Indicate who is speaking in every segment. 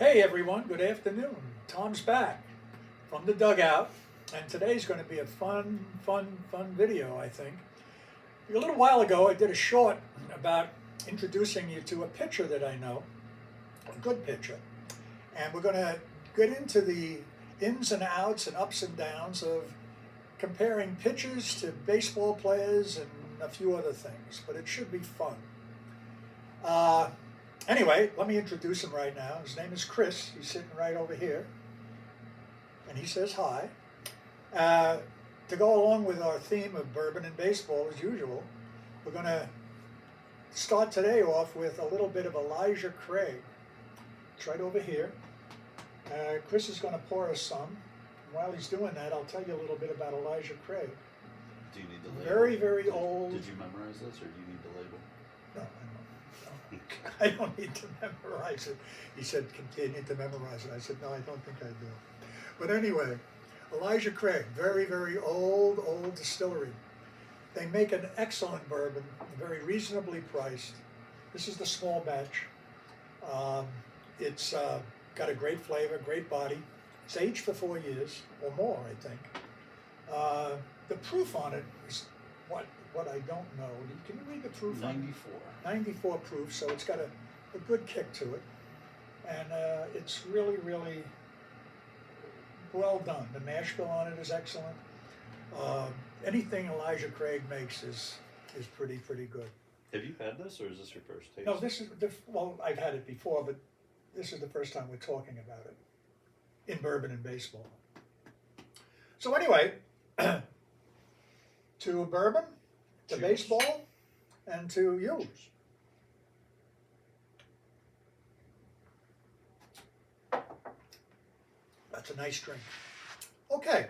Speaker 1: Hey everyone, good afternoon. Tom's back from the dugout, and today's going to be a fun video, I think. A little while ago, I did a short about introducing you to a pitcher that I know, a good pitcher, and we're going to get into the ins and outs and ups and downs of comparing pitchers to baseball players and a few other things, but it should be fun. Anyway, let me introduce him right now. His name is Kris. He's sitting right over here. And he says hi. To go along with our theme of bourbon and baseball, as usual, we're going to start today off with a little bit of Elijah Craig. It's right over here. Kris is going to pour us some. And while he's doing that, I'll tell you a little bit about Elijah Craig.
Speaker 2: Do you need the label?
Speaker 1: Very old.
Speaker 2: Did you memorize this, or do you need the label?
Speaker 1: No, I don't. I don't need to memorize it. He said, continue to memorize it. I said, no, I don't think I do. But anyway, Elijah Craig, very old distillery. They make an excellent bourbon, very reasonably priced. This is the small batch. It's got a great flavor, great body. It's aged for 4 years or more, I think. The proof on it is what I don't know. Can you read the proof?
Speaker 2: 94.
Speaker 1: 94 proof, so it's got a good kick to it. And it's really well done. The mash bill on it is excellent. Anything Elijah Craig makes is pretty good.
Speaker 2: Have you had this, or is this your first taste?
Speaker 1: No, this is, well, I've had it before, but this is the first time we're talking about it in bourbon and baseball. So anyway, to bourbon, to
Speaker 2: Cheers.
Speaker 1: baseball, and to you. That's a nice drink. Okay,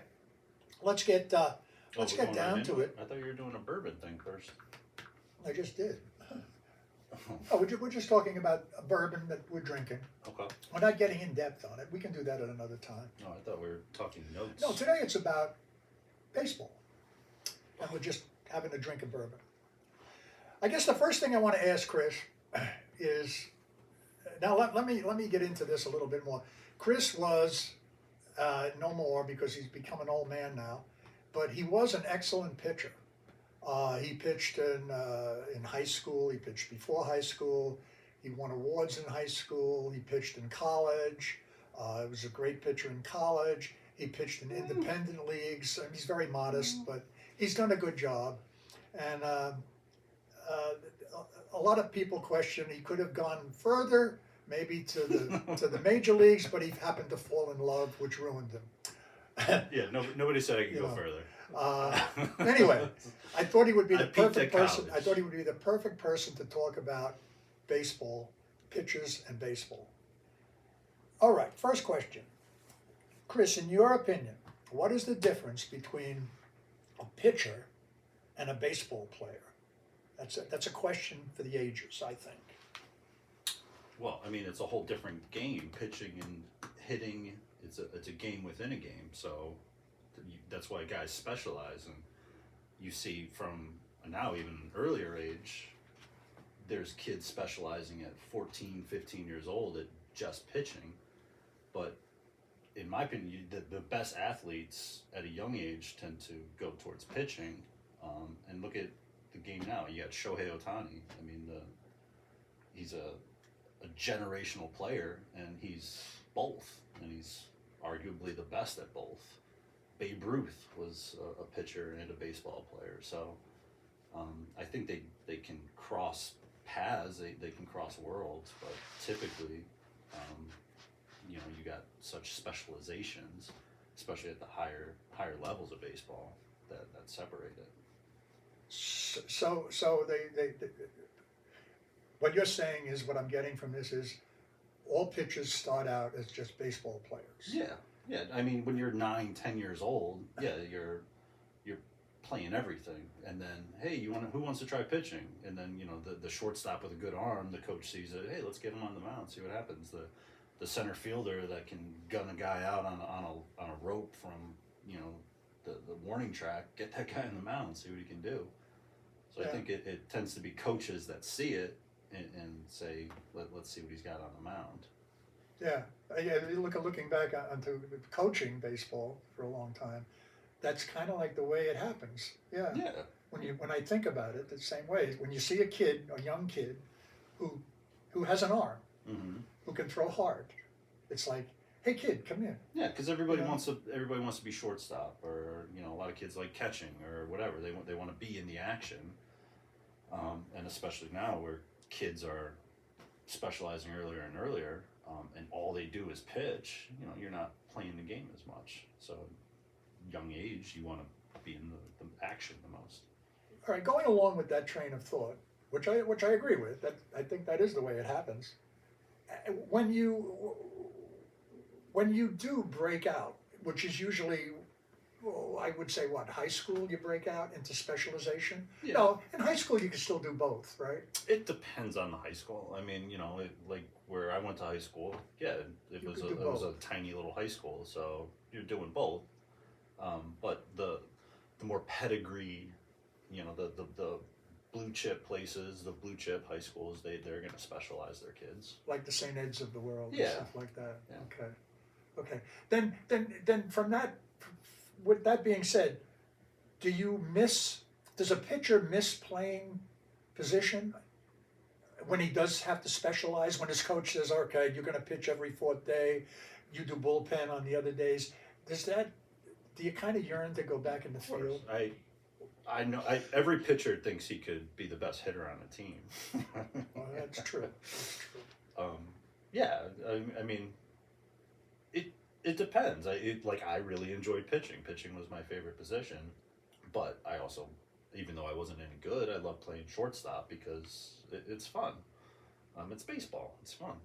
Speaker 1: let's get down to it.
Speaker 2: I thought you were doing a bourbon thing first.
Speaker 1: I just did. Oh, we're just talking about a bourbon that we're drinking.
Speaker 2: Okay.
Speaker 1: We're not getting in depth on it. We can do that at another time.
Speaker 2: No, I thought we were talking notes.
Speaker 1: No, today it's about baseball, and we're just having a drink of bourbon. I guess the first thing I want to ask Kris is, now let me get into this a little bit more. Kris was no more because he's become an old man now, but he was an excellent pitcher. He pitched in high school. He pitched before high school. He won awards in high school. He pitched in college. He was a great pitcher in college. He pitched in independent leagues. I mean, he's very modest, but he's done a good job. And a lot of people question he could have gone further, maybe to the major leagues, but he happened to fall in love, which ruined him.
Speaker 2: Yeah, nobody said I could go further.
Speaker 1: Anyway, I thought he would be the
Speaker 2: peaked
Speaker 1: perfect
Speaker 2: at
Speaker 1: person.
Speaker 2: college.
Speaker 1: I thought he would be the perfect person to talk about baseball, pitchers, and baseball. All right, first question. Kris, in your opinion, what is the difference between a pitcher and a baseball player? That's a question for the ages, I think.
Speaker 2: Well, I mean, it's a whole different game. Pitching and hitting, it's a game within a game. So that's why guys specialize. And you see from now even earlier age, there's kids specializing at 14, 15 years old at just pitching. But in my opinion, the best athletes at a young age tend to go towards pitching. And look at the game now. You got Shohei Ohtani. I mean, he's a generational player, and he's both, and he's arguably the best at both. Babe Ruth was a pitcher and a baseball player, so I think they can cross paths, they can cross worlds, but typically, you got such specializations, especially at the higher levels of baseball, that separate it.
Speaker 1: So they what you're saying is, what I'm getting from this is, all pitchers start out as just baseball players.
Speaker 2: Yeah. I mean, when you're 9, 10 years old, yeah, you're playing everything, and then hey, who wants to try pitching? And then the shortstop with a good arm, the coach sees it. Hey, let's get him on the mound, see what happens. The center fielder that can gun a guy out on a rope from the warning track, get that guy on the mound, see what he can do. So I think it tends to be coaches that see it and say, let's see what he's got on the mound.
Speaker 1: Yeah, looking back onto coaching baseball for a long time, that's kind of like the way it happens. Yeah.
Speaker 2: Yeah.
Speaker 1: When I think about it, the same way. When you see a young kid, who who has an arm,
Speaker 2: Mm-hmm.
Speaker 1: who can throw hard, it's like, hey kid, come here.
Speaker 2: Yeah, because everybody
Speaker 1: You know?
Speaker 2: wants to be shortstop, or a lot of kids like catching or whatever. They want to be in the action, and especially now where kids are specializing earlier and earlier, and all they do is pitch. You're not playing the game as much. So, young age, you want to be in the action the most.
Speaker 1: All right, going along with that train of thought, which I agree with. That I think that is the way it happens. When you do break out, which is usually, well, I would say, what, high school you break out into specialization?
Speaker 2: Yeah.
Speaker 1: No, in high school you can still do both, right?
Speaker 2: It depends on the high school. I mean, like where I went to high school, yeah, it was a tiny little high school, so you're doing both. But the more pedigree, the blue chip places, the blue chip high schools, they're going to specialize their kids.
Speaker 1: Like the St. Ed's of the world,
Speaker 2: Yeah.
Speaker 1: and stuff like that.
Speaker 2: Yeah.
Speaker 1: Okay. Then from that, with that being said, does a pitcher miss playing position when he does have to specialize, when his coach says, okay, you're going to pitch every fourth day, you do bullpen on the other days? Do you kind of yearn to go back in the field?
Speaker 2: I know every pitcher thinks he could be the best hitter on the team.
Speaker 1: Well, that's true. That's true.
Speaker 2: Yeah, I mean, it depends. I really enjoyed pitching. Pitching was my favorite position, but I also, even though I wasn't any good, I love playing shortstop because it's fun. It's baseball. It's fun.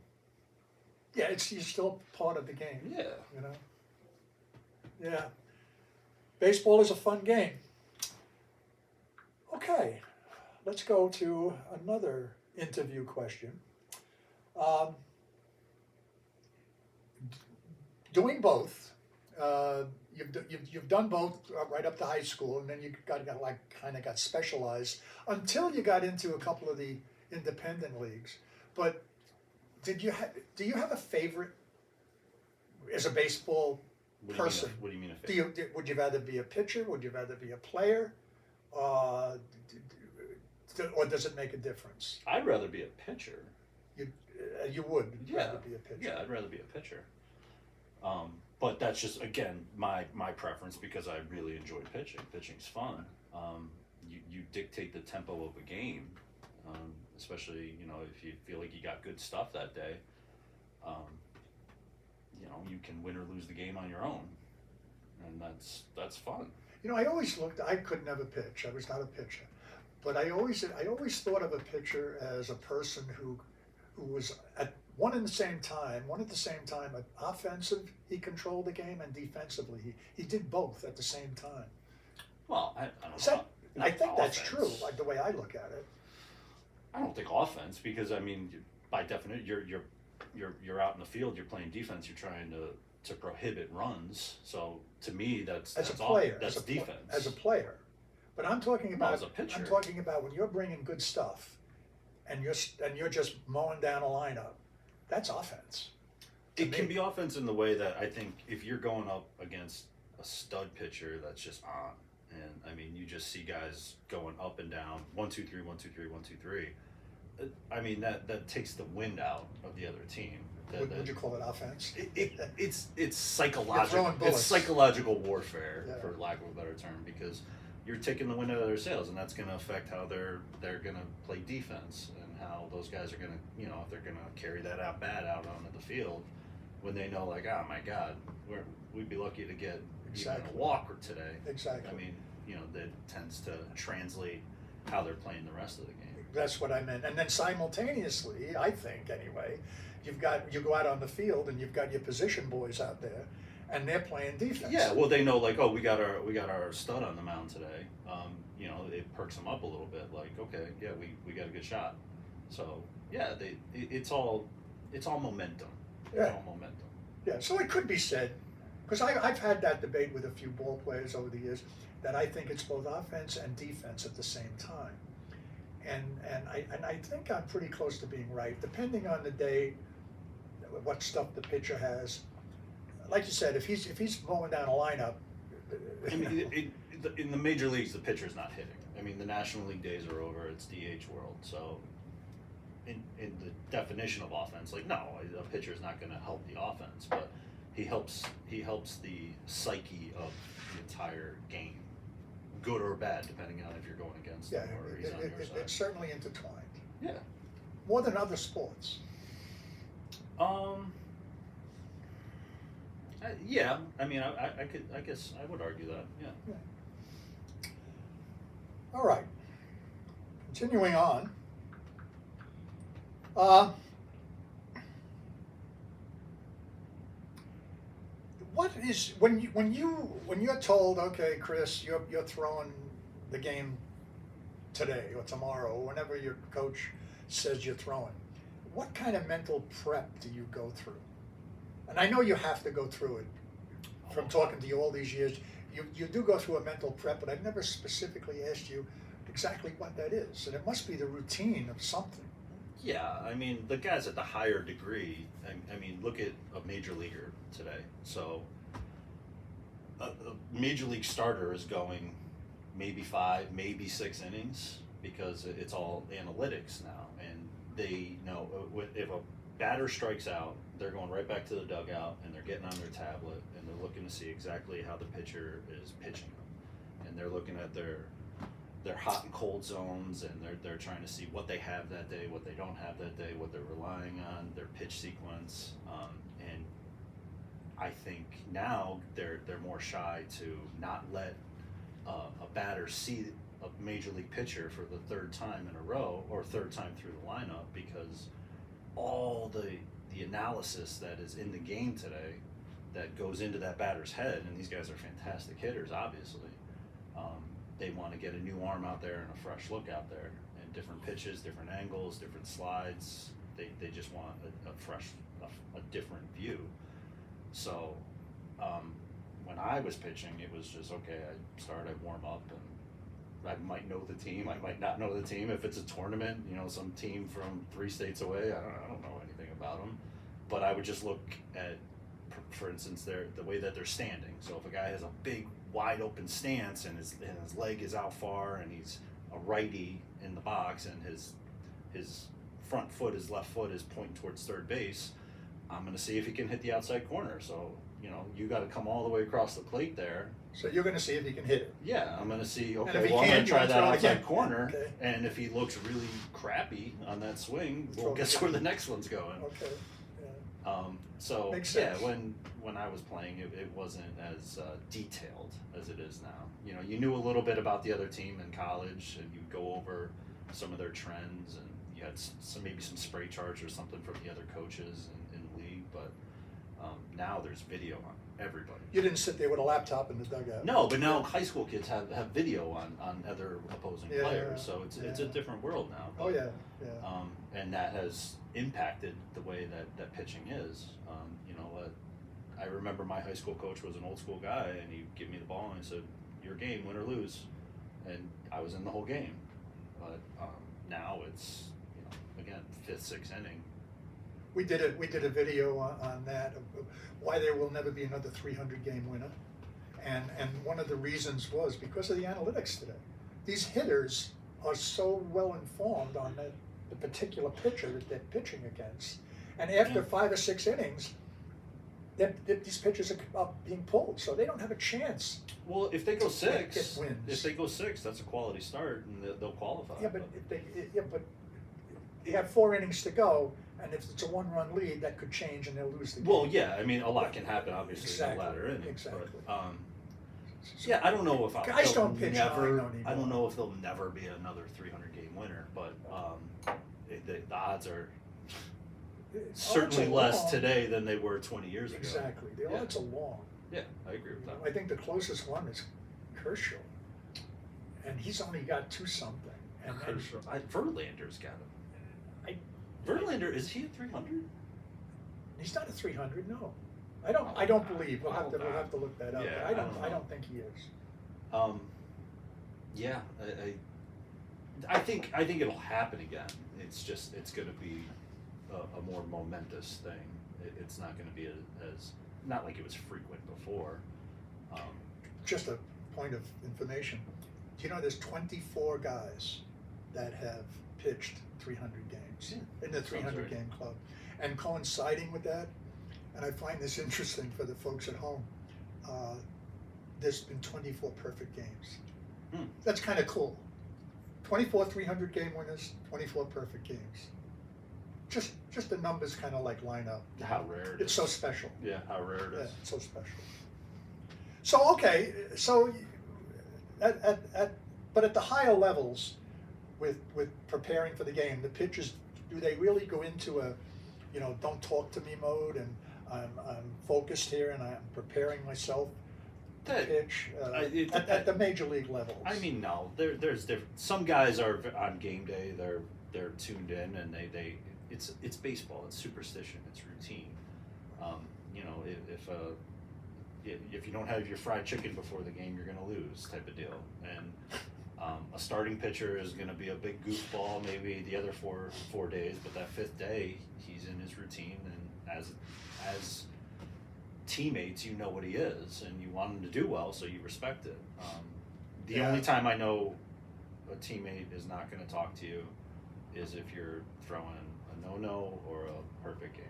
Speaker 1: Yeah, you're still part of the game.
Speaker 2: Yeah.
Speaker 1: Yeah. Baseball is a fun game. Okay, let's go to another interview question. Doing both, you've done both right up to high school, and then you got specialized until you got into a couple of the independent leagues. But do you have a favorite as a baseball person?
Speaker 2: What do you mean a favorite?
Speaker 1: Would you rather be a pitcher? Would you rather be a player? Or does it make a difference?
Speaker 2: I'd rather be a pitcher.
Speaker 1: You would rather be a pitcher.
Speaker 2: Yeah, I'd rather be a pitcher. But that's just, again, my preference because I really enjoy pitching. Pitching's fun. You dictate the tempo of a game, especially if you feel like you got good stuff that day. You can win or lose the game on your own, and that's fun.
Speaker 1: I always I could never pitch. I was not a pitcher, but I always thought of a pitcher as a person who was at one at the same time, offensive, he controlled the game, and defensively, he did both at the same time.
Speaker 2: Well, I don't know.
Speaker 1: I think that's true, like the way I look at it.
Speaker 2: I don't think offense, because I mean, by definition, you're out in the field, you're playing defense, you're trying to prohibit runs. So to me, that's
Speaker 1: player,
Speaker 2: that's defense.
Speaker 1: As a player, but I'm talking about
Speaker 2: as a pitcher.
Speaker 1: I'm talking about when you're bringing good stuff, and you're just mowing down a lineup. That's offense.
Speaker 2: It can be offense in the way that I think if you're going up against a stud pitcher that's just on, and I mean you just see guys going up and down, 1 2 3 1 2 3 1 2 3. I mean that takes the wind out of the other team.
Speaker 1: Would you call it offense?
Speaker 2: It's psychological. It's psychological warfare, for lack of a better term, because you're taking the wind out of their sails, and that's going to affect how they're going to play defense, and how those guys are going to, if they're going to carry that out onto the field, when they know, like, oh my God, we'd be lucky to get even a walk today.
Speaker 1: Exactly.
Speaker 2: I mean, that tends to translate how they're playing the rest of the game.
Speaker 1: That's what I meant. And then simultaneously, I think anyway, you go out on the field and you've got your position boys out there, and they're playing defense.
Speaker 2: Yeah, well, they know, like, oh, we got our stud on the mound today. It perks them up a little bit. Like, okay, yeah, we got a good shot. So yeah, it's all momentum.
Speaker 1: Yeah.
Speaker 2: It's all momentum.
Speaker 1: Yeah. So it could be said, because I've had that debate with a few ball players over the years, that I think it's both offense and defense at the same time. And I think I'm pretty close to being right. Depending on the day, what stuff the pitcher has. Like you said, if he's mowing down a lineup,
Speaker 2: I mean, in the major leagues, the pitcher's not hitting. I mean, the National League days are over. It's DH world. So, in the definition of offense, like no, a pitcher is not going to help the offense, but he helps the psyche of the entire game, good or bad, depending on if you're going against
Speaker 1: yeah,
Speaker 2: him or he's on your side.
Speaker 1: it's certainly intertwined.
Speaker 2: Yeah.
Speaker 1: More than other sports.
Speaker 2: Yeah. I mean, I guess I would argue that. Yeah.
Speaker 1: All right. Continuing on. What is when you're told, okay, Kris, you're throwing the game today or tomorrow or whenever your coach says you're throwing, what kind of mental prep do you go through? And I know you have to go through it from talking to you all these years. You do go through a mental prep, but I've never specifically asked you exactly what that is. And it must be the routine of something.
Speaker 2: Yeah, I mean, the guys at the higher degree, I mean, look at a major leaguer today. So, a major league starter is going maybe 5, maybe 6 innings because it's all analytics now. And they know if a batter strikes out, they're going right back to the dugout and they're getting on their tablet and they're looking to see exactly how the pitcher is pitching them. And they're looking at their hot and cold zones, and they're trying to see what they have that day, what they don't have that day, what they're relying on, their pitch sequence, and I think now they're more shy to not let a batter see a major league pitcher for the 3rd time in a row or 3rd time through the lineup, because all the analysis that is in the game today that goes into that batter's head, and these guys are fantastic hitters, obviously. They want to get a new arm out there and a fresh look out there, and different pitches, different angles, different slides. They just want a fresh, a different view. So when I was pitching, it was just, okay, I warm up, and I might know the team, I might not know the team. If it's a tournament, some team from 3 states away, I don't know anything about them. But I would just look at, for instance, the way that they're standing. So if a guy has a big, wide open stance and his leg is out far and he's a righty in the box and his front foot, his left foot is pointing towards third base, I'm going to see if he can hit the outside corner. So, you got to come all the way across the plate there.
Speaker 1: So you're going to see if he can hit it.
Speaker 2: Yeah, I'm going to see,
Speaker 1: And if
Speaker 2: okay,
Speaker 1: he
Speaker 2: well, I'm
Speaker 1: can't,
Speaker 2: going to try
Speaker 1: you
Speaker 2: that
Speaker 1: throw it
Speaker 2: outside
Speaker 1: again.
Speaker 2: corner.
Speaker 1: Okay.
Speaker 2: And if he looks really crappy on that swing,
Speaker 1: Throw
Speaker 2: well,
Speaker 1: it
Speaker 2: guess
Speaker 1: again.
Speaker 2: where the next one's going.
Speaker 1: Okay. Yeah.
Speaker 2: So
Speaker 1: Makes
Speaker 2: yeah,
Speaker 1: sense.
Speaker 2: when I was playing, it wasn't as detailed as it is now. You knew a little bit about the other team in college, and you'd go over some of their trends, and you had maybe some spray charts or something from the other coaches in the league. But now there's video on everybody.
Speaker 1: You didn't sit there with a laptop in the dugout.
Speaker 2: No, but now high school kids have video on other opposing
Speaker 1: Yeah,
Speaker 2: players, so it's a
Speaker 1: yeah.
Speaker 2: different world now.
Speaker 1: Oh,
Speaker 2: But,
Speaker 1: yeah, yeah.
Speaker 2: and that has impacted the way that pitching is. I remember my high school coach was an old school guy, and he'd give me the ball and he said, "Your game, win or lose," and I was in the whole game. But now it's again 5th, 6th inning.
Speaker 1: We did a video on that, of why there will never be another 300 game winner, and one of the reasons was because of the analytics today. These hitters are so well informed on the particular pitcher that they're pitching against, and after 5 or 6 innings, these pitchers are being pulled, so they don't have a chance.
Speaker 2: Well, if they go
Speaker 1: Get
Speaker 2: 6,
Speaker 1: wins.
Speaker 2: that's a quality start, and they'll qualify.
Speaker 1: Yeah, but they have 4 innings to go, and if it's a 1-run lead, that could change and they'll lose the game.
Speaker 2: Well, yeah, I mean, a lot can happen, obviously,
Speaker 1: Exactly,
Speaker 2: in the latter innings.
Speaker 1: exactly.
Speaker 2: But, yeah, I don't know if
Speaker 1: Guys
Speaker 2: they'll
Speaker 1: don't pitch
Speaker 2: never.
Speaker 1: high anymore.
Speaker 2: I don't know if there'll never be another 300 game winner, but the odds are certainly less
Speaker 1: long.
Speaker 2: today than they were 20 years ago.
Speaker 1: Exactly. The
Speaker 2: Yeah.
Speaker 1: odds are long.
Speaker 2: Yeah, I agree with that.
Speaker 1: I think the closest one is Kershaw, and he's only got 2 something. And
Speaker 2: Verlander's got him.
Speaker 1: I-
Speaker 2: Verlander, is he at 300?
Speaker 1: he's not a 300. No, I don't believe. We'll have to look that up.
Speaker 2: Yeah,
Speaker 1: but
Speaker 2: I don't know.
Speaker 1: I don't think he is.
Speaker 2: Yeah, I think it'll happen again. It's going to be a more momentous thing. It's not going to be as not like it was frequent before.
Speaker 1: Just a point of information. Do you know there's 24 guys that have pitched 300 games in the 300
Speaker 2: right.
Speaker 1: game club? And coinciding with that, and I find this interesting for the folks at home, there's been 24 perfect games. That's kind of cool. 24 300 game winners, 24 perfect games. Just the numbers kind of like line up.
Speaker 2: How rare it is.
Speaker 1: It's so special.
Speaker 2: Yeah, how rare it is.
Speaker 1: Yeah, it's so special. So okay, so but at the higher levels, with preparing for the game, the pitchers, do they really go into a, don't talk to me mode, and I'm focused here and I'm preparing myself to pitch at the major league levels?
Speaker 2: I mean, no, there's different. Some guys are on game day. They're tuned in, and they it's baseball. It's superstition. It's routine. If you don't have your fried chicken before the game, you're going to lose, type of deal. And a starting pitcher is going to be a big goofball maybe the other four days, but that fifth day he's in his routine, and as teammates, you know what he is, and you want him to do well, so you respect it. The only time I know a teammate is not going to talk to you is if you're throwing a no-no or a perfect game.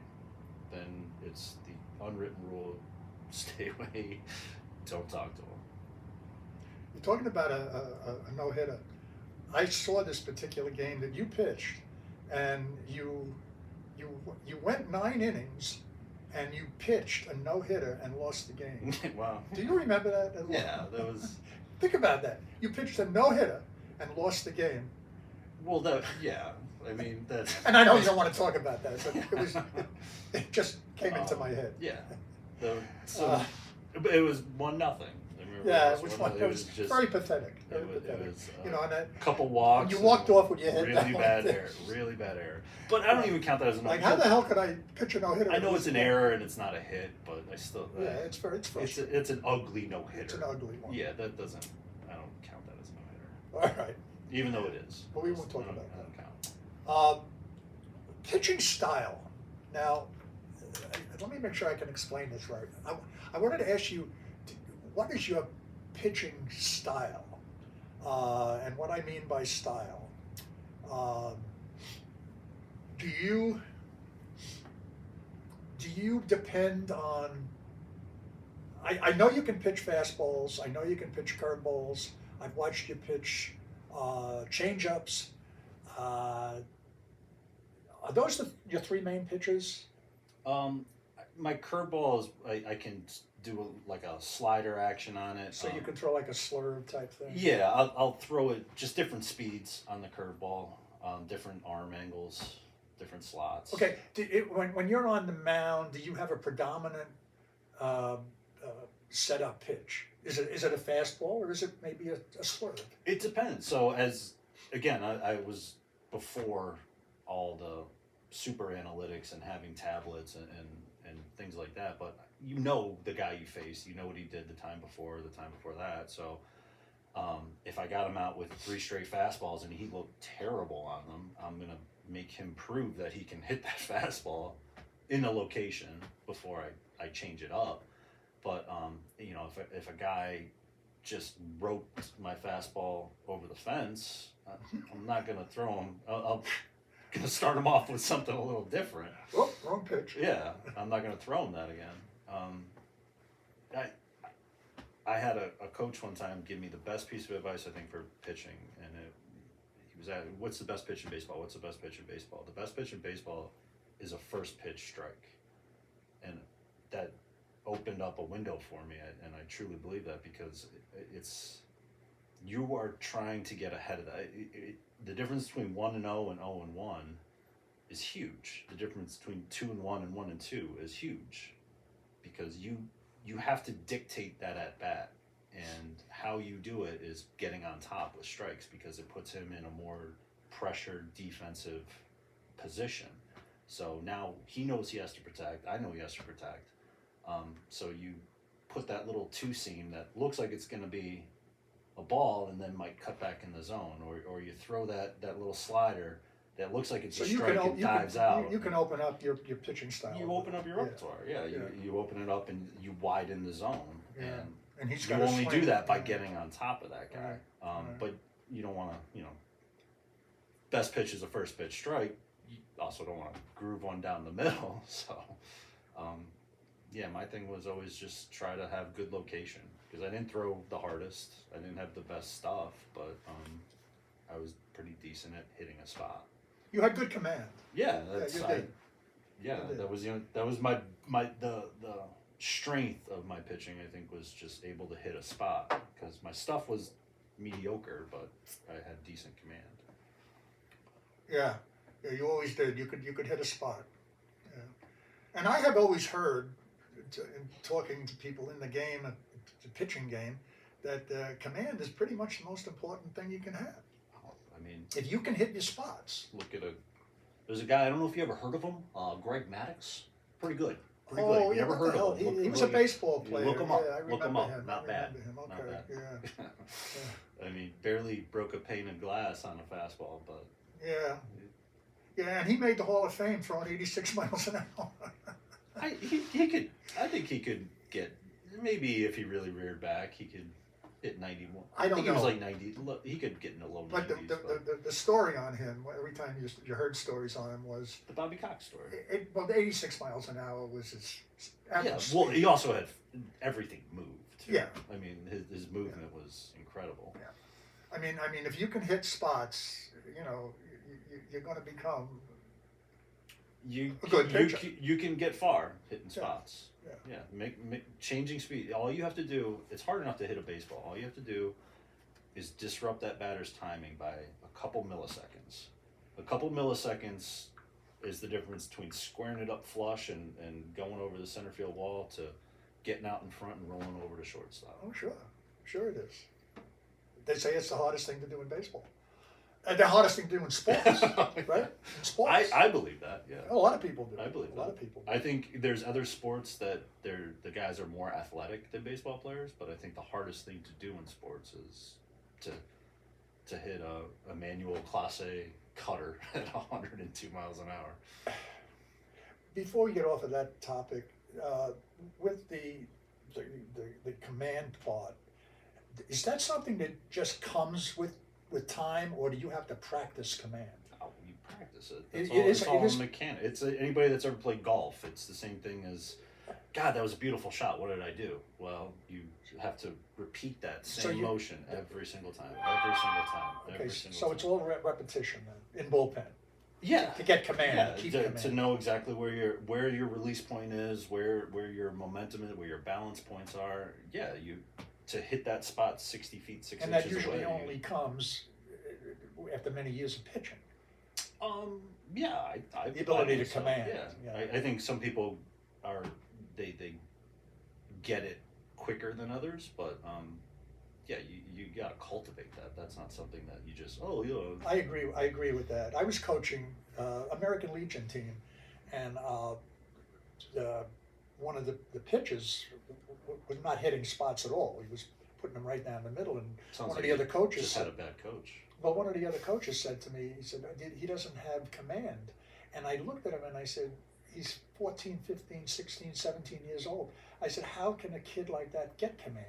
Speaker 2: Then it's the unwritten rule: stay away, don't talk to him.
Speaker 1: You're talking about a no-hitter. I saw this particular game that you pitched, and you went 9 innings, and you pitched a no-hitter and lost the game.
Speaker 2: Wow.
Speaker 1: Do you remember that?
Speaker 2: Yeah, that was.
Speaker 1: Think about that. You pitched a no-hitter and lost the game.
Speaker 2: Well, yeah. I mean, that's.
Speaker 1: And I know you don't want to talk about that, but it just came into my head.
Speaker 2: Yeah. It was 1-0.
Speaker 1: Yeah, it was just very pathetic.
Speaker 2: It was
Speaker 1: and a
Speaker 2: couple walks.
Speaker 1: You walked off with your head
Speaker 2: really
Speaker 1: down.
Speaker 2: Really bad error. But I don't even count that as a no-hitter.
Speaker 1: Like, how the hell could I pitch a no-hitter?
Speaker 2: I know it's an error and it's not a hit, but I still.
Speaker 1: Yeah, it's frustrating.
Speaker 2: It's an ugly no-hitter.
Speaker 1: It's an ugly one.
Speaker 2: Yeah, that doesn't. I don't count that as a no-hitter.
Speaker 1: All right.
Speaker 2: Even though it is.
Speaker 1: But we won't talk about that.
Speaker 2: I don't count.
Speaker 1: Pitching style. Now, let me make sure I can explain this right. I wanted to ask you, what is your pitching style? And what I mean by style, do you depend on? I know you can pitch fastballs. I know you can pitch curveballs. I've watched you pitch change-ups. Are those your 3 main pitches?
Speaker 2: My curveball is I can do like a slider action on it.
Speaker 1: So you can throw like a slurve type thing?
Speaker 2: Yeah, I'll throw it just different speeds on the curveball, different arm angles, different slots.
Speaker 1: Okay, when you're on the mound, do you have a predominant setup pitch? Is it a fastball or is it maybe a slurve?
Speaker 2: It depends. So I was before all the super analytics and having tablets and things like that, but you know the guy you face, you know what he did the time before that. So if I got him out with 3 straight fastballs and he looked terrible on them, I'm gonna make him prove that he can hit that fastball in a location before I change it up. But if a guy just roped my fastball over the fence, I'm not gonna throw him. I'll gonna start him off with something a little different.
Speaker 1: Oh, wrong pitch.
Speaker 2: Yeah, I'm not gonna throw him that again. I had a coach one time give me the best piece of advice I think for pitching, and he was asking, "What's the best pitch in baseball? What's the best pitch in baseball?" The best pitch in baseball is a first pitch strike, and that opened up a window for me, and I truly believe that because you are trying to get ahead of that. The difference between 1-0 and 0-1 is huge. The difference between 2-1 and 1-2 is huge, because you have to dictate that at bat, and how you do it is getting on top with strikes, because it puts him in a more pressured defensive position. So now he knows he has to protect. I know he has to protect. So you put that little 2-seam that looks like it's going to be a ball and then might cut back in the zone, or you throw that little slider that looks like it's
Speaker 1: So
Speaker 2: a
Speaker 1: you
Speaker 2: strike
Speaker 1: can
Speaker 2: and dives out.
Speaker 1: you can open up your pitching style.
Speaker 2: You open up your repertoire. Yeah, you open it up and you widen the zone.
Speaker 1: Yeah. And he's
Speaker 2: you
Speaker 1: got
Speaker 2: only
Speaker 1: swing.
Speaker 2: do that by
Speaker 1: Yeah.
Speaker 2: getting on top of that guy.
Speaker 1: Right.
Speaker 2: But you don't want to, best pitch is a first pitch strike. You also don't want to groove one down the middle. So, my thing was always just try to have good location because I didn't throw the hardest. I didn't have the best stuff, but I was pretty decent at hitting a spot.
Speaker 1: You had good command.
Speaker 2: Yeah, that's
Speaker 1: you did. You did.
Speaker 2: that was the strength of my pitching. I think was just able to hit a spot because my stuff was mediocre, but I had decent command.
Speaker 1: Yeah, you always did. You could hit a spot. Yeah. And I have always heard, in talking to people in the game, the pitching game, that command is pretty much the most important thing you can have.
Speaker 2: I mean,
Speaker 1: if you can hit your spots.
Speaker 2: There's a guy, I don't know if you ever heard of him, Greg Maddox. Pretty good. Pretty
Speaker 1: Oh,
Speaker 2: good.
Speaker 1: yeah,
Speaker 2: You never heard of him?
Speaker 1: He was a baseball player.
Speaker 2: Look him up.
Speaker 1: Yeah, I
Speaker 2: Look him
Speaker 1: remember
Speaker 2: up.
Speaker 1: him.
Speaker 2: Not
Speaker 1: I
Speaker 2: bad.
Speaker 1: remember him.
Speaker 2: Not
Speaker 1: Okay,
Speaker 2: bad.
Speaker 1: yeah.
Speaker 2: I mean, barely broke a pane of glass on a fastball, but
Speaker 1: Yeah. Yeah, and he made the Hall of Fame throwing 86 miles an hour.
Speaker 2: I think he could get, maybe if he really reared back, he could hit 91.
Speaker 1: I don't
Speaker 2: think
Speaker 1: know.
Speaker 2: He was like 90. He could get in the low
Speaker 1: But
Speaker 2: 90s.
Speaker 1: the story on him, every time you heard stories on him, was
Speaker 2: the Bobby Cox story.
Speaker 1: The 86 miles an hour was his
Speaker 2: Yeah,
Speaker 1: average
Speaker 2: well,
Speaker 1: speed.
Speaker 2: he also had everything moved. Too.
Speaker 1: Yeah.
Speaker 2: I mean, his movement was incredible.
Speaker 1: Yeah. I mean, if you can hit spots, you're going to become a good pitcher.
Speaker 2: You can get far hitting
Speaker 1: Yeah.
Speaker 2: spots.
Speaker 1: Yeah.
Speaker 2: Make changing speed. All you have to do, it's hard enough to hit a baseball. All you have to do is disrupt that batter's timing by a couple milliseconds. A couple milliseconds is the difference between squaring it up flush and going over the center field wall to getting out in front and rolling over to shortstop.
Speaker 1: Oh, sure it is. They say it's the hardest thing to do in baseball. The hardest thing to do in sports, right? In sports.
Speaker 2: I believe that, yeah.
Speaker 1: A lot of people do.
Speaker 2: I believe
Speaker 1: a lot
Speaker 2: that.
Speaker 1: of people do.
Speaker 2: I think there's other sports that the guys are more athletic than baseball players, but I think the hardest thing to do in sports is to hit a manual Class A cutter at 102 miles an hour.
Speaker 1: Before we get off of that topic, with the command part, is that something that just comes with time, or do you have to practice command?
Speaker 2: Oh, you practice it.
Speaker 1: It's
Speaker 2: It's all mechanic. It's anybody that's ever played golf. It's the same thing as, God, that was a beautiful shot. What did I do? Well, you have to repeat that same motion every single time.
Speaker 1: Okay, so it's all repetition then, in bullpen.
Speaker 2: Yeah.
Speaker 1: To get command,
Speaker 2: Yeah,
Speaker 1: to keep
Speaker 2: to
Speaker 1: command.
Speaker 2: know exactly where your release point is, where your momentum is, where your balance points are. Yeah, to hit that spot 60 feet, 6
Speaker 1: And
Speaker 2: inches
Speaker 1: that usually
Speaker 2: away.
Speaker 1: only comes after many years of pitching.
Speaker 2: Yeah, I
Speaker 1: The ability
Speaker 2: I think
Speaker 1: to
Speaker 2: so.
Speaker 1: command,
Speaker 2: Yeah,
Speaker 1: yeah.
Speaker 2: I think some people they get it quicker than others, but yeah, you got to cultivate that. That's not something that you just
Speaker 1: I agree with that. I was coaching American Legion team, and one of the pitches was not hitting spots at all. He was putting them right down the middle, and
Speaker 2: Sounds
Speaker 1: one
Speaker 2: like
Speaker 1: of the other
Speaker 2: you
Speaker 1: coaches
Speaker 2: just had a bad coach.
Speaker 1: Well, one of the other coaches said to me, he said, he doesn't have command. And I looked at him and I said, he's 14, 15, 16, 17 years old. I said, how can a kid like that get command?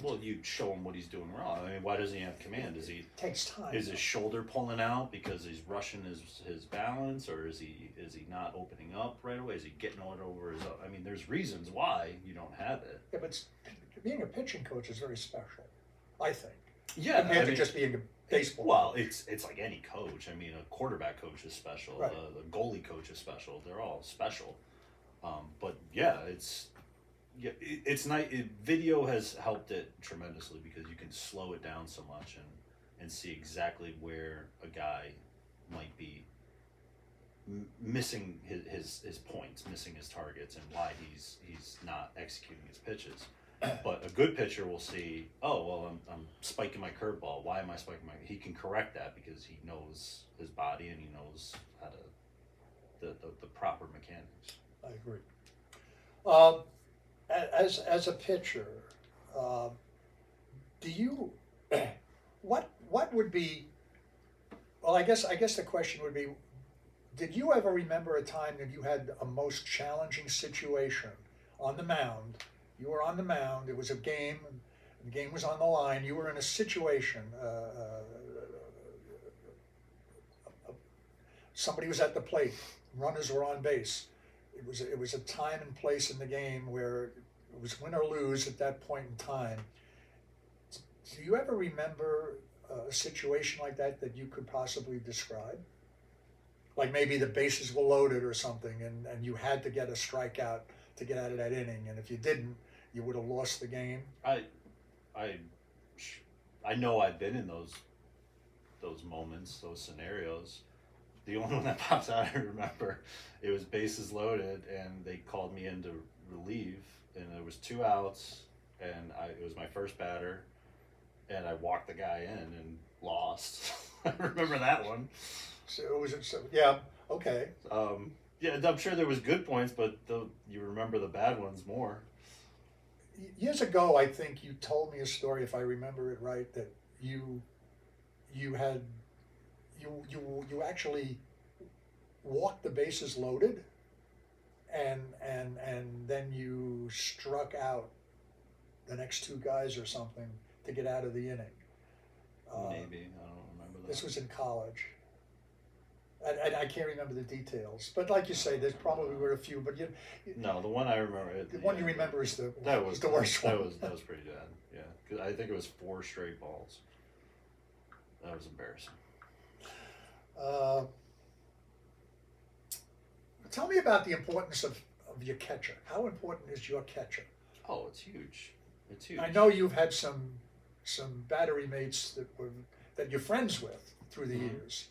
Speaker 2: Well, you show him what he's doing wrong. I mean, why doesn't he have command? Is he
Speaker 1: takes time.
Speaker 2: Is his shoulder pulling out because he's rushing his balance, or is he not opening up right away? Is he getting it over his? I mean, there's reasons why you don't have it.
Speaker 1: Yeah, but being a pitching coach is very special, I think.
Speaker 2: Yeah,
Speaker 1: compared to just being a baseball.
Speaker 2: Well, it's like any coach. I mean, a quarterback coach is special.
Speaker 1: Right.
Speaker 2: The goalie coach is special. They're all special. But yeah, it's nice. Video has helped it tremendously because you can slow it down so much and see exactly where a guy might be missing his points, missing his targets, and why he's not executing his pitches. But a good pitcher will see, oh, well, I'm spiking my curveball. Why am I spiking my? He can correct that because he knows his body and he knows how to the proper mechanics.
Speaker 1: I agree. As a pitcher, do you what would be Well, I guess the question would be, did you ever remember a time that you had a most challenging situation on the mound? You were on the mound. It was a game. The game was on the line. You were in a situation. Somebody was at the plate. Runners were on base. It was a time and place in the game where it was win or lose at that point in time. Do you ever remember a situation like that you could possibly describe? Like maybe the bases were loaded or something, and you had to get a strikeout to get out of that inning, and if you didn't, you would have lost the game.
Speaker 2: I know I've been in those moments, those scenarios. The only one that pops out, I remember, it was bases loaded, and they called me in to relieve, and there was 2 outs, and it was my first batter, and I walked the guy in and lost. I remember that one.
Speaker 1: Yeah, okay.
Speaker 2: Yeah, I'm sure there was good points, but you remember the bad ones more.
Speaker 1: Years ago, I think you told me a story, if I remember it right, that you actually walked the bases loaded, and then you struck out the next 2 guys or something to get out of the inning.
Speaker 2: Maybe, I don't remember that.
Speaker 1: This was in college. And I can't remember the details, but like you say, there's probably were a few. But
Speaker 2: no, the one I remember.
Speaker 1: The one you remember is the worst
Speaker 2: one.
Speaker 1: one.
Speaker 2: That was pretty bad. Yeah, because I think it was 4 straight balls. That was embarrassing.
Speaker 1: Tell me about the importance of your catcher. How important is your catcher?
Speaker 2: Oh, it's huge. It's huge.
Speaker 1: I know you've had some battery mates that you're friends with through the years.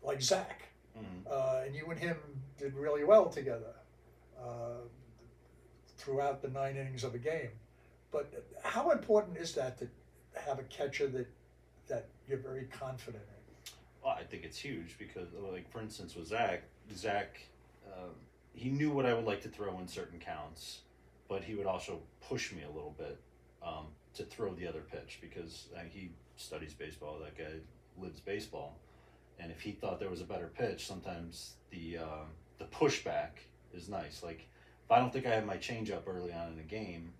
Speaker 1: Like Zach, and you and him did really well together throughout the 9 innings of a game. But how important is that to have a catcher that you're very confident in?
Speaker 2: Well, I think it's huge because, like, for instance, with Zach, he knew what I would like to throw in certain counts, but he would also push me a little bit to throw the other pitch because he studies baseball. That guy lives baseball. And if he thought there was a better pitch, sometimes the pushback is nice. Like, if I don't think I have my changeup early on in a game,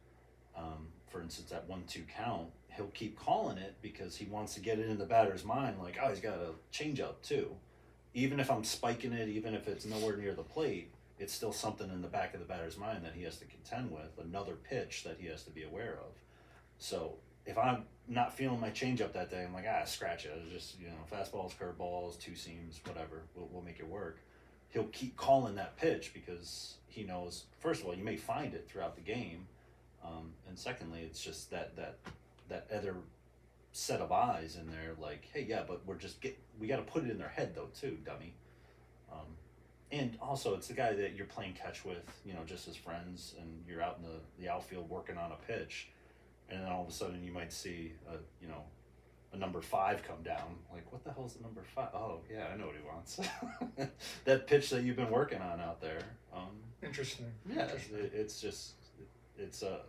Speaker 2: for instance, at 1-2 count, he'll keep calling it because he wants to get it in the batter's mind. Like, oh, he's got a changeup too. Even if I'm spiking it, even if it's nowhere near the plate, it's still something in the back of the batter's mind that he has to contend with. Another pitch that he has to be aware of. So if I'm not feeling my changeup that day, I'm like, scratch it. It's just, fastballs, curveballs, 2 seams, whatever. We'll make it work. He'll keep calling that pitch because he knows, first of all, you may find it throughout the game. And secondly, it's just that other set of eyes in there, like, hey, yeah, but we got to put it in their head though, too, dummy. And also, it's the guy that you're playing catch with, just as friends, and you're out in the outfield working on a pitch. And then all of a sudden you might see, a number 5 come down. Like, what the hell's the number 5? Oh, yeah, I know what he wants. That pitch that you've been working on out there.
Speaker 1: Interesting.
Speaker 2: Yeah,
Speaker 1: Interesting.
Speaker 2: It's a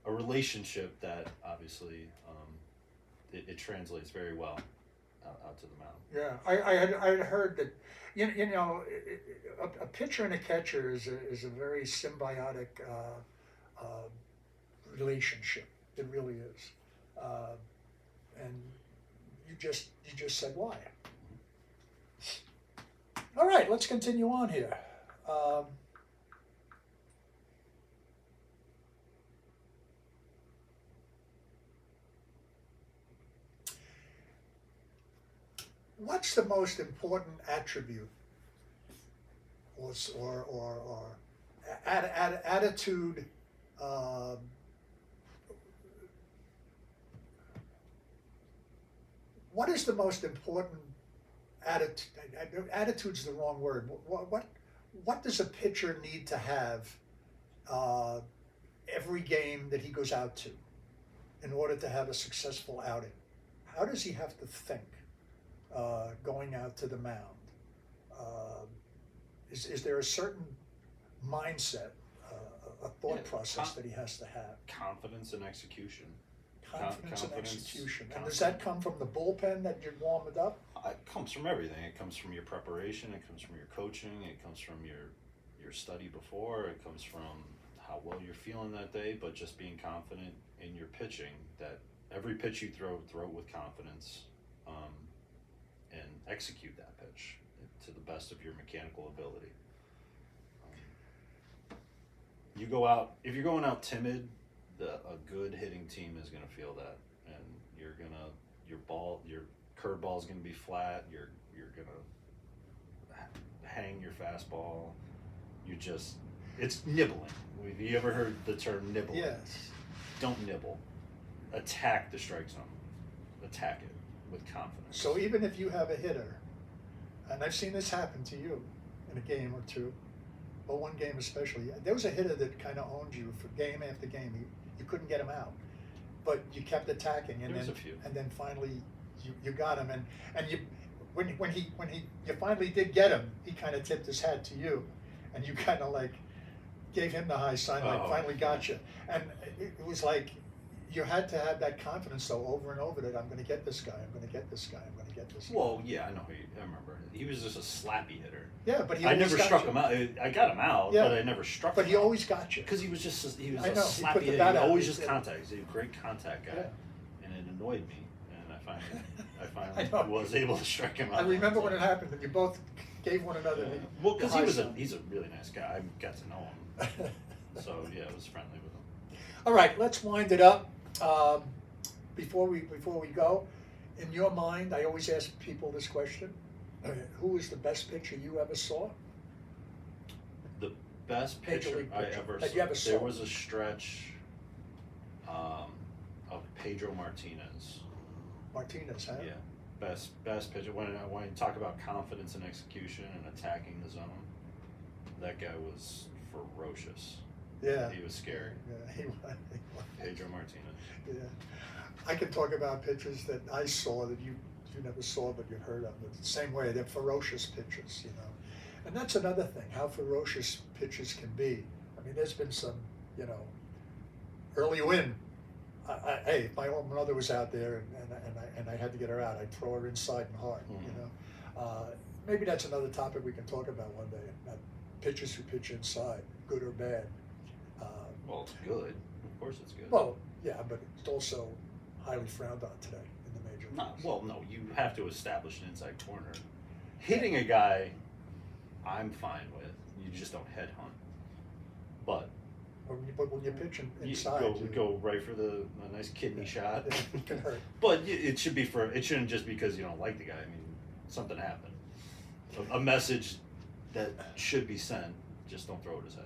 Speaker 2: relationship that obviously it translates very well out to the mound.
Speaker 1: Yeah, I had heard that, a pitcher and a catcher is a very symbiotic relationship. It really is, and you just said why. All right, let's continue on here. What's the most important attribute or attitude? What is the most important attitude? Attitude's the wrong word. What does a pitcher need to have every game that he goes out to in order to have a successful outing? How does he have to think going out to the mound? Is there a certain mindset, a thought process that he has to have?
Speaker 2: Confidence and execution.
Speaker 1: Confidence and execution. And
Speaker 2: confidence.
Speaker 1: does that come from the bullpen that you warmed it up?
Speaker 2: It comes from everything. It comes from your preparation. It comes from your coaching. It comes from your study before. It comes from how well you're feeling that day. But just being confident in your pitching. That every pitch you throw it with confidence, and execute that pitch to the best of your mechanical ability. You go out if you're going out timid. A good hitting team is going to feel that, and your curveball is going to be flat. You're going to hang your fastball. It's nibbling. Have you ever heard the term nibbling?
Speaker 1: Yes.
Speaker 2: Don't nibble. Attack the strike zone. Attack it with confidence.
Speaker 1: So even if you have a hitter, and I've seen this happen to you in a game or two, but one game especially, there was a hitter that kind of owned you for game after game. You couldn't get him out, but you kept attacking, and
Speaker 2: There was
Speaker 1: then
Speaker 2: a few.
Speaker 1: and then finally you got him, and you when you finally did get him, he kind of tipped his hat to you, and you kind of like gave him the high sign, like finally got you, and it was like you had to have that confidence though over and over that I'm going to get this guy, I'm going to get this guy, I'm going to get this guy.
Speaker 2: Well, yeah, I know. I remember. He was just a slappy hitter.
Speaker 1: Yeah, but he
Speaker 2: I
Speaker 1: always
Speaker 2: never
Speaker 1: got
Speaker 2: struck
Speaker 1: you.
Speaker 2: him out. I got him out,
Speaker 1: Yeah.
Speaker 2: but I never struck
Speaker 1: But
Speaker 2: him
Speaker 1: he
Speaker 2: out.
Speaker 1: always got you.
Speaker 2: Because he was
Speaker 1: I
Speaker 2: a
Speaker 1: know, he
Speaker 2: slappy
Speaker 1: put the
Speaker 2: hitter.
Speaker 1: bat
Speaker 2: He
Speaker 1: out.
Speaker 2: always
Speaker 1: He
Speaker 2: just
Speaker 1: did.
Speaker 2: contact. He's a great contact guy,
Speaker 1: Yeah.
Speaker 2: and it annoyed me. And I
Speaker 1: I
Speaker 2: finally
Speaker 1: know.
Speaker 2: was able to strike him out.
Speaker 1: I remember when it happened, and you both gave one another.
Speaker 2: Yeah.
Speaker 1: the-
Speaker 2: Well,
Speaker 1: the
Speaker 2: because
Speaker 1: high
Speaker 2: he's
Speaker 1: sign.
Speaker 2: a really nice guy. I got to know him, so yeah, I was friendly with him.
Speaker 1: All right, let's wind it up. Before we go, in your mind, I always ask people this question: who is the best pitcher you ever saw?
Speaker 2: The best
Speaker 1: Major
Speaker 2: pitcher
Speaker 1: league
Speaker 2: I
Speaker 1: pitcher
Speaker 2: ever
Speaker 1: that
Speaker 2: saw.
Speaker 1: you ever saw.
Speaker 2: There was a stretch of Pedro Martinez.
Speaker 1: Martinez, huh?
Speaker 2: Yeah, best pitcher. When you talk about confidence and execution and attacking the zone, that guy was ferocious.
Speaker 1: Yeah.
Speaker 2: He was scary.
Speaker 1: Yeah, he was.
Speaker 2: Pedro Martinez.
Speaker 1: Yeah. I can talk about pitchers that I saw that you never saw but you've heard of. The same way, they're ferocious pitchers, you know. And that's another thing, how ferocious pitchers can be. I mean, there's been some, you know, early win. Hey, if my own mother was out there and I had to get her out, I'd throw her inside and hard, you know. Maybe that's another topic we can talk about one day, about pitchers who pitch inside, good or bad.
Speaker 2: Well, it's good. Of course, it's good.
Speaker 1: Well, yeah, but it's also highly frowned on today in the major leagues.
Speaker 2: No, you have to establish an inside corner. Hitting a guy, I'm fine with. You just don't headhunt. But
Speaker 1: But when you're pitching
Speaker 2: you
Speaker 1: inside,
Speaker 2: go right for a nice kidney shot.
Speaker 1: It can hurt.
Speaker 2: But it shouldn't just because you don't like the guy. I mean, something happened. A message that should be sent. Just don't throw it at his head.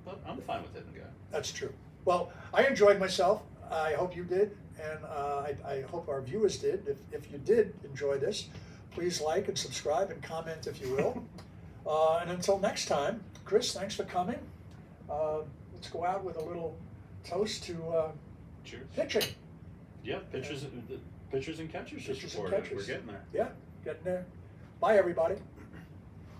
Speaker 2: But I'm fine with hitting the guy.
Speaker 1: That's true. Well, I enjoyed myself. I hope you did, and I hope our viewers did. If you did enjoy this, please like and subscribe and comment if you will. And until next time, Kris, thanks for coming. Let's go out with a little toast to
Speaker 2: Cheers.
Speaker 1: pitching.
Speaker 2: Yeah, pitchers and catchers just
Speaker 1: Pitchers and
Speaker 2: reported.
Speaker 1: catchers.
Speaker 2: We're getting there.
Speaker 1: Yeah, getting there. Bye, everybody.